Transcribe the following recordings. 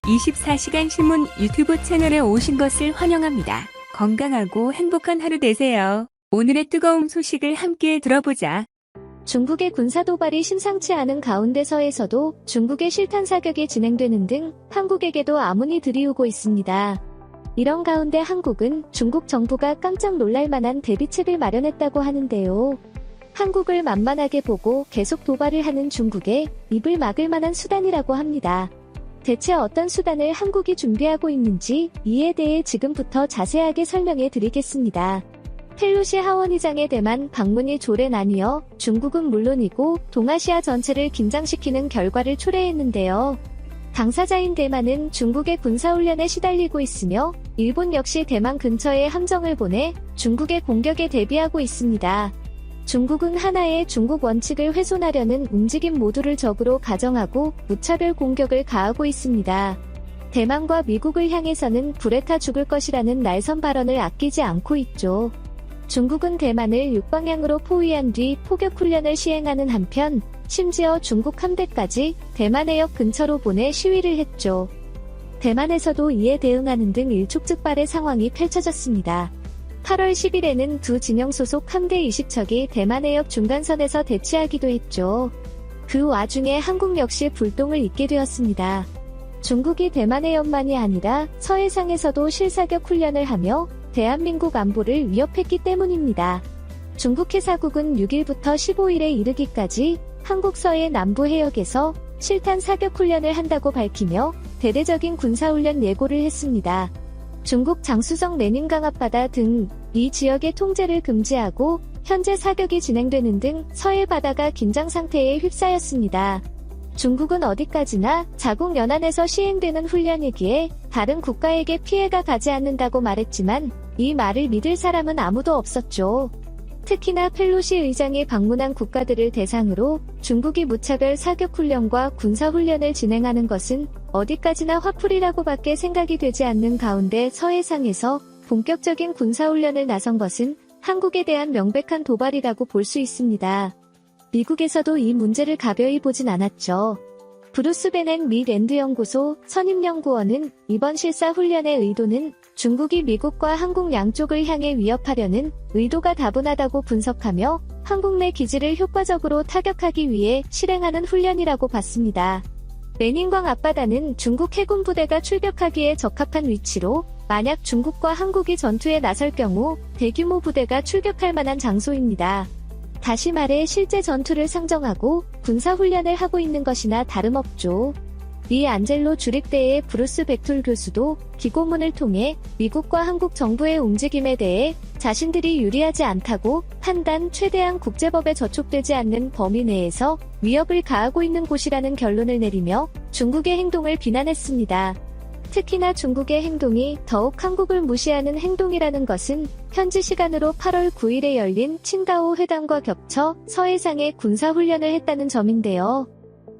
24시간 신문 유튜브 채널에 오신 것을 환영합니다. 건강하고 행복한 하루 되세요. 오늘의 뜨거운 소식을 함께 들어보자. 중국의 군사 도발이 심상치 않은 가운데서에서도 중국의 실탄 사격이 진행되는 등 한국에게도 아문이 들이오고 있습니다. 이런 가운데 한국은 중국 정부가 깜짝 놀랄 만한 대비책을 마련했다고 하는데요. 한국을 만만하게 보고 계속 도발을 하는 중국에 입을 막을 만한 수단이라고 합니다. 대체 어떤 수단을 한국이 준비하고 있는지 이에 대해 지금부터 자세하게 설명해 드리겠습니다. 펠로시 하원의장의 대만 방문이 조래 나뉘어 중국은 물론이고 동아시아 전체를 긴장시키는 결과를 초래했는데요. 당사자인 대만은 중국의 군사훈련에 시달리고 있으며 일본 역시 대만 근처에 함정을 보내 중국의 공격에 대비하고 있습니다. 중국은 하나의 중국 원칙을 훼손하려는 움직임 모두를 적으로 가정하고 무차별 공격을 가하고 있습니다. 대만과 미국을 향해서는 불에 타 죽을 것이라는 날선 발언을 아끼지 않고 있죠. 중국은 대만을 육방향으로 포위한 뒤 포격훈련을 시행하는 한편 심지어 중국 함대까지 대만 해역 근처로 보내 시위를 했죠. 대만에서도 이에 대응하는 등 일촉즉발의 상황이 펼쳐졌습니다. 8월 10일에는 두 진영 소속 함대 20척이 대만 해역 중간선에서 대치하기도 했죠. 그 와중에 한국 역시 불똥을 잇게 되었습니다. 중국이 대만 해역만이 아니라 서해상에서도 실사격 훈련을 하며 대한민국 안보를 위협했기 때문입니다. 중국 해사국은 6일부터 15일에 이르기까지 한국 서해 남부 해역에서 실탄 사격 훈련을 한다고 밝히며 대대적인 군사훈련 예고를 했습니다. 중국 장쑤정 내닝강 앞바다 등 이 지역의 통제를 금지하고 현재 사격이 진행되는 등 서해 바다가 긴장 상태에 휩싸였습니다. 중국은 어디까지나 자국 연안에서 시행되는 훈련이기에 다른 국가에게 피해가 가지 않는다고 말했지만 이 말을 믿을 사람은 아무도 없었죠. 특히나 펠로시 의장이 방문한 국가들을 대상으로 중국이 무차별 사격훈련과 군사훈련을 진행하는 것은 어디까지나 화풀이라고밖에 생각이 되지 않는 가운데 서해상에서 본격적인 군사훈련을 나선 것은 한국에 대한 명백한 도발이라고 볼 수 있습니다. 미국에서도 이 문제를 가벼이 보진 않았죠. 브루스 베넨 미 랜드 연구소 선임연구원은 이번 실사 훈련의 의도는 중국이 미국과 한국 양쪽을 향해 위협하려는 의도가 다분하다고 분석하며 한국 내 기지를 효과적으로 타격하기 위해 실행하는 훈련이라고 봤습니다. 내닝강 앞바다는 중국 해군 부대가 출격하기에 적합한 위치로 만약 중국과 한국이 전투에 나설 경우 대규모 부대가 출격할 만한 장소입니다. 다시 말해 실제 전투를 상정하고 군사훈련을 하고 있는 것이나 다름없죠. 리 안젤로 주립대의 브루스 백툴 교수도 기고문을 통해 미국과 한국 정부의 움직임에 대해 자신들이 유리하지 않다고 판단 최대한 국제법에 저촉되지 않는 범위 내에서 위협을 가하고 있는 곳이라는 결론을 내리며 중국의 행동을 비난했습니다. 특히나 중국의 행동이 더욱 한국을 무시하는 행동이라는 것은 현지 시간으로 8월 9일에 열린 칭다오 회담과 겹쳐 서해상에 군사훈련을 했다는 점인데요.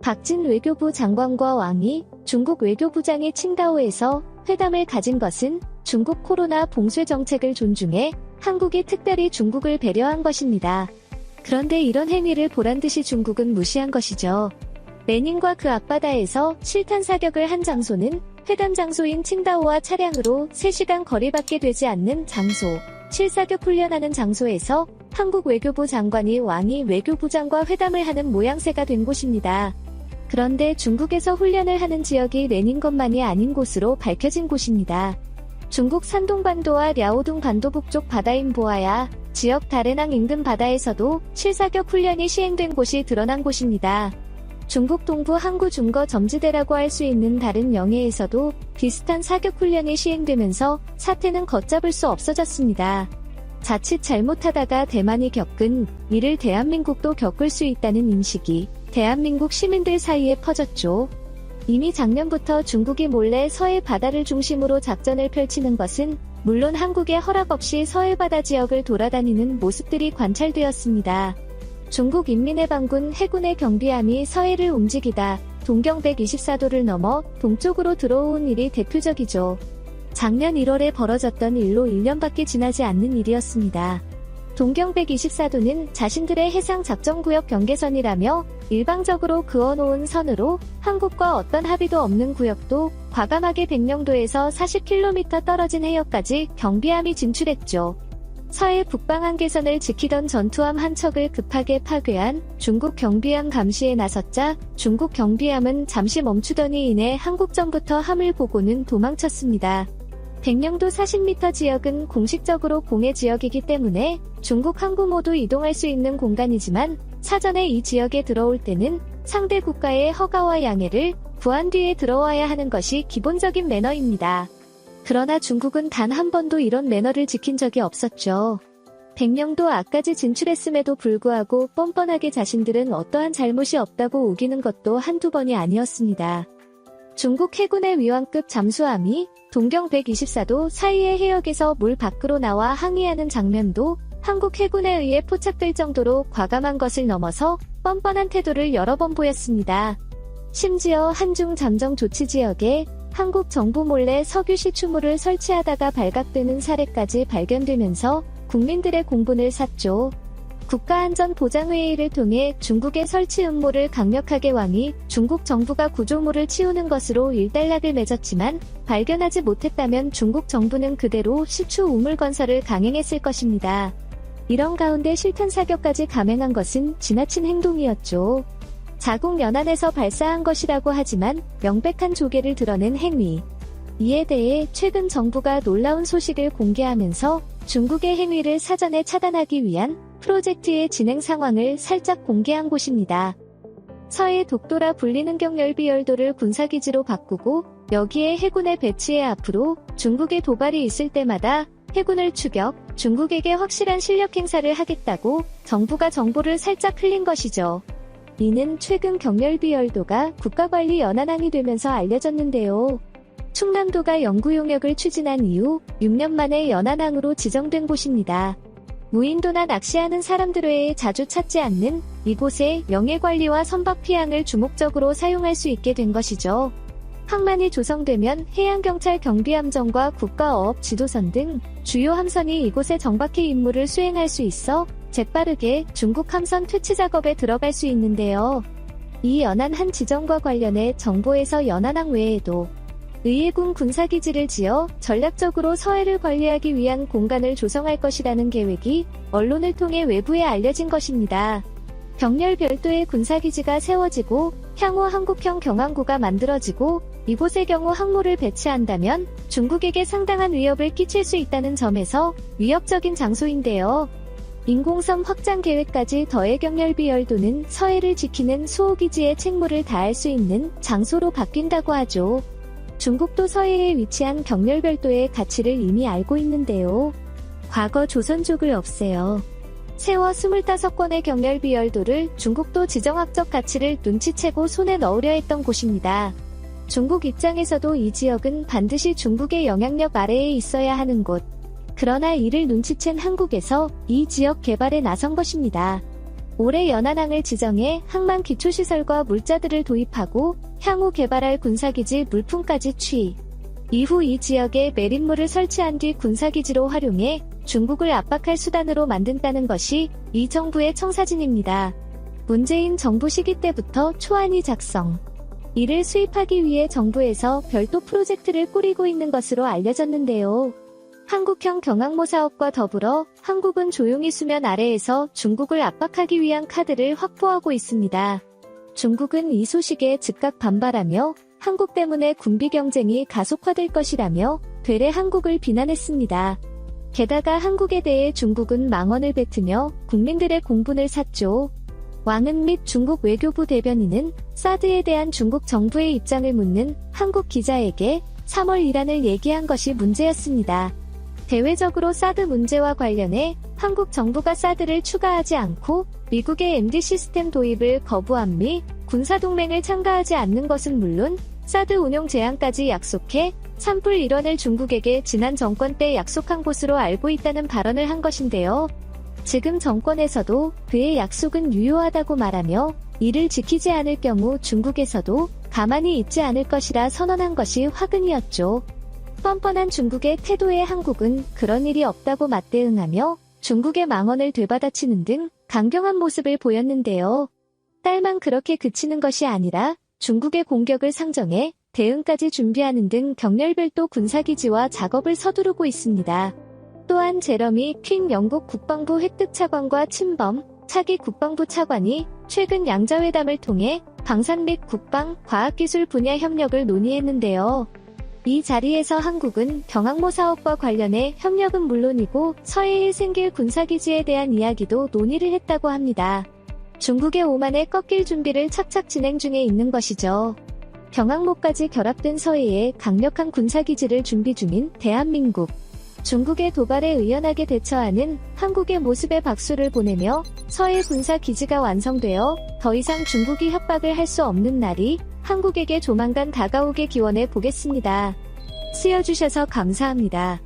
박진 외교부 장관과 왕이 중국 외교부장이 칭다오에서 회담을 가진 것은 중국 코로나 봉쇄 정책을 존중해 한국이 특별히 중국을 배려한 것입니다. 그런데 이런 행위를 보란듯이 중국은 무시한 것이죠. 내닝과 그 앞바다에서 실탄 사격을 한 장소는 회담 장소인 칭다오와 차량으로 3시간 거리밖에 되지 않는 장소, 실사격 훈련하는 장소에서 한국 외교부 장관이 왕이 외교부장과 회담을 하는 모양새가 된 곳입니다. 그런데 중국에서 훈련을 하는 지역이 내닝것만이 아닌 곳으로 밝혀진 곳입니다. 중국 산동반도와 랴오둥 반도 북쪽 바다인 보아야 지역 다레낭 인근 바다에서도 실사격 훈련이 시행된 곳이 드러난 곳입니다. 중국 동부 항구 중거 점지대라고 할 수 있는 다른 영해에서도 비슷한 사격 훈련이 시행되면서 사태는 걷잡을 수 없어졌습니다. 자칫 잘못하다가 대만이 겪은 일을 대한민국도 겪을 수 있다는 인식이 대한민국 시민들 사이에 퍼졌죠. 이미 작년부터 중국이 몰래 서해 바다를 중심으로 작전을 펼치는 것은 물론 한국의 허락 없이 서해 바다 지역을 돌아다니는 모습들이 관찰되었습니다. 중국 인민해방군 해군의 경비함이 서해를 움직이다 동경 124도를 넘어 동쪽으로 들어온 일이 대표적이죠. 작년 1월에 벌어졌던 일로 1년밖에 지나지 않는 일이었습니다. 동경 124도는 자신들의 해상 작전구역 경계선이라며 일방적으로 그어놓은 선으로 한국과 어떤 합의도 없는 구역도 과감하게 백령도에서 40km 떨어진 해역까지 경비함이 진출했죠. 서해 북방 한계선을 지키던 전투함 한 척을 급하게 파괴한 중국 경비함 감시에 나섰자 중국 경비함은 잠시 멈추더니 이내 한국전부터 함을 보고는 도망쳤습니다. 백령도 40m 지역은 공식적으로 공해 지역이기 때문에 중국 항구 모두 이동할 수 있는 공간이지만 사전에 이 지역에 들어올 때는 상대 국가의 허가와 양해를 구한 뒤에 들어와야 하는 것이 기본적인 매너입니다. 그러나 중국은 단 한 번도 이런 매너를 지킨 적이 없었죠. 백령도 앞까지 진출했음에도 불구하고 뻔뻔하게 자신들은 어떠한 잘못이 없다고 우기는 것도 한두 번이 아니었습니다. 중국 해군의 위왕급 잠수함이 동경 124도 사이의 해역에서 물 밖으로 나와 항의하는 장면도 한국 해군에 의해 포착될 정도로 과감한 것을 넘어서 뻔뻔한 태도를 여러 번 보였습니다. 심지어 한중 잠정 조치 지역에 한국 정부 몰래 석유 시추물을 설치하다가 발각되는 사례까지 발견되면서 국민들의 공분을 샀죠. 국가안전보장회의를 통해 중국의 설치 음모를 강력하게 왕이 중국 정부가 구조물을 치우는 것으로 일단락을 맺었지만 발견하지 못했다면 중국 정부는 그대로 시추 우물 건설을 강행했을 것입니다. 이런 가운데 실탄 사격까지 감행한 것은 지나친 행동이었죠. 자국 연안에서 발사한 것이라고 하지만 명백한 조개를 드러낸 행위. 이에 대해 최근 정부가 놀라운 소식을 공개하면서 중국의 행위를 사전에 차단하기 위한 프로젝트의 진행 상황을 살짝 공개한 곳입니다. 서해 독도라 불리는 경렬비열도를 군사기지로 바꾸고 여기에 해군의 배치에 앞으로 중국의 도발이 있을 때마다 해군을 추격, 중국에게 확실한 실력 행사를 하겠다고 정부가 정보를 살짝 흘린 것이죠. 이는 최근 경렬비열도가 국가관리 연안항이 되면서 알려졌는데요. 충남도가 연구 용역을 추진한 이후 6년 만에 연안항으로 지정된 곳입니다. 무인도나 낚시하는 사람들 외에 자주 찾지 않는 이곳에 영해관리와 선박 피항을 주목적으로 사용할 수 있게 된 것이죠. 항만이 조성되면 해양경찰 경비함정과 국가어업 지도선 등 주요 함선이 이곳에 정박해 임무를 수행할 수 있어 재빠르게 중국 함선 퇴치 작업에 들어갈 수 있는데요. 이 연안 한 지정과 관련해 정부에서 연안항 외에도 의해군 군사기지를 지어 전략적으로 서해를 관리하기 위한 공간을 조성할 것이라는 계획이 언론을 통해 외부에 알려진 것입니다. 경렬 별도의 군사기지가 세워지고 향후 한국형 경항구가 만들어지고 이곳의 경우 항모를 배치한다면 중국에게 상당한 위협을 끼칠 수 있다는 점에서 위협적인 장소인데요. 인공섬 확장 계획까지 더해 경렬비열도는 서해를 지키는 수호기지의 책무를 다할 수 있는 장소로 바뀐다고 하죠. 중국도 서해에 위치한 경렬별도의 가치를 이미 알고 있는데요. 과거 조선족을 없애요. 세워 25건의 경렬비열도를 중국도 지정학적 가치를 눈치채고 손에 넣으려 했던 곳입니다. 중국 입장에서도 이 지역은 반드시 중국의 영향력 아래에 있어야 하는 곳. 그러나 이를 눈치챈 한국에서 이 지역 개발에 나선 것입니다. 올해 연안항을 지정해 항만 기초시설과 물자들을 도입하고 향후 개발할 군사기지 물품까지 취. 이후 이 지역에 매립물을 설치한 뒤 군사기지로 활용해 중국을 압박할 수단으로 만든다는 것이 이 정부의 청사진입니다. 문재인 정부 시기 때부터 초안이 작성. 이를 수입하기 위해 정부에서 별도 프로젝트를 꾸리고 있는 것으로 알려졌는데요. 한국형 경항모 사업과 더불어 한국은 조용히 수면 아래에서 중국을 압박하기 위한 카드를 확보하고 있습니다. 중국은 이 소식에 즉각 반발하며 한국 때문에 군비 경쟁이 가속화될 것이라며 되레 한국을 비난했습니다. 게다가 한국에 대해 중국은 망언을 뱉으며 국민들의 공분을 샀죠. 왕은 및 중국 외교부 대변인은 사드에 대한 중국 정부의 입장을 묻는 한국 기자에게 3월 이란을 얘기한 것이 문제였습니다. 대외적으로 사드 문제와 관련해 한국 정부가 사드를 추가하지 않고 미국의 MD 시스템 도입을 거부한 미 군사동맹을 참가하지 않는 것은 물론 사드 운용 제한까지 약속해 산불 일원을 중국에게 지난 정권 때 약속한 것으로 알고 있다는 발언을 한 것인데요. 지금 정권에서도 그의 약속은 유효하다고 말하며 이를 지키지 않을 경우 중국에서도 가만히 있지 않을 것이라 선언한 것이 화근이었죠. 뻔뻔한 중국의 태도에 한국은 그런 일이 없다고 맞대응하며 중국의 망언을 되받아치는 등 강경한 모습을 보였는데요. 딸만 그렇게 그치는 것이 아니라 중국의 공격을 상정해 대응까지 준비하는 등 경렬별도 군사기지와 작업을 서두르고 있습니다. 또한 제러미 퀸 영국 국방부 획득차관과 친범 차기 국방부 차관이 최근 양자회담을 통해 방산 및 국방, 과학기술 분야 협력을 논의했는데요. 이 자리에서 한국은 경항모 사업과 관련해 협력은 물론이고 서해에 생길 군사기지에 대한 이야기도 논의를 했다고 합니다. 중국의 오만에 꺾일 준비를 착착 진행 중에 있는 것이죠. 경항모까지 결합된 서해에 강력한 군사기지를 준비 중인 대한민국. 중국의 도발에 의연하게 대처하는 한국의 모습에 박수를 보내며 서해 군사기지가 완성되어 더 이상 중국이 협박을 할 수 없는 날이 한국에게 조만간 다가오게 기원해 보겠습니다. 쓰여주셔서 감사합니다.